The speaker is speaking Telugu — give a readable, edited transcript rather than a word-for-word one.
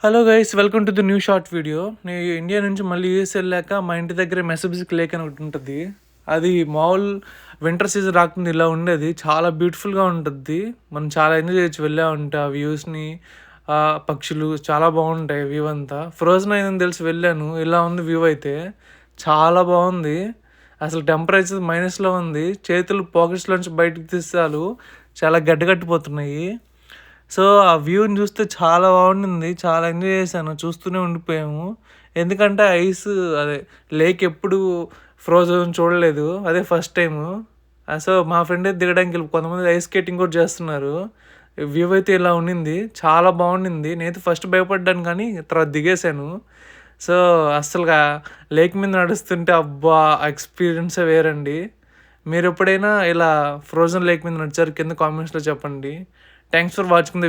Hello guys, welcome to the new short video. నేను ఇండియా నుంచి మళ్ళీ యూఎస్ వెళ్ళాక మా ఇంటి దగ్గర మెసబిస్క్ లేక్ అని ఒకటి ఉంటుంది. అది మామూలు వింటర్ సీజన్ రాకుండా ఇలా ఉండేది. చాలా బ్యూటిఫుల్గా ఉంటుంది. మనం చాలా ఎంజాయ్ చేయొచ్చు వెళ్ళా ఉంటే ఆ వ్యూస్ని, ఆ పక్షులు చాలా బాగుంటాయి. వ్యూ అంతా ఫ్రోజన్ అయిందని తెలిసి వెళ్ళాను. ఇలా ఉంది వ్యూ అయితే చాలా బాగుంది. అసలు టెంపరేచర్ మైనస్లో ఉంది. చేతులు పాకెట్స్లోంచి బయటకు తీసాలు చాలా గడ్డగట్టిపోతున్నాయి. సో ఆ వ్యూని చూస్తే చాలా బాగుండింది. చాలా ఎంజాయ్ చేశాను. చూస్తూనే ఉండిపోయాము. ఎందుకంటే ఐస్ అదే లేక్ ఎప్పుడు ఫ్రోజన్ చూడలేదు. అదే ఫస్ట్ టైము. సో మా ఫ్రెండ్ అయితే దిగడానికి కొంతమంది ఐస్ స్కేటింగ్ కూడా చేస్తున్నారు. వ్యూ అయితే ఇలా ఉండింది. చాలా బాగుండింది. నేనైతే ఫస్ట్ భయపడ్డాను కానీ తర్వాత దిగేశాను. సో అస్సలుగా లేక్ మీద నడుస్తుంటే అబ్బా ఎక్స్పీరియన్సే వేరండి. మీరు ఎప్పుడైనా ఇలా ఫ్రోజన్ లేక్ మీద నడిచారు? కింద కామెంట్స్లో చెప్పండి. Thanks for watching the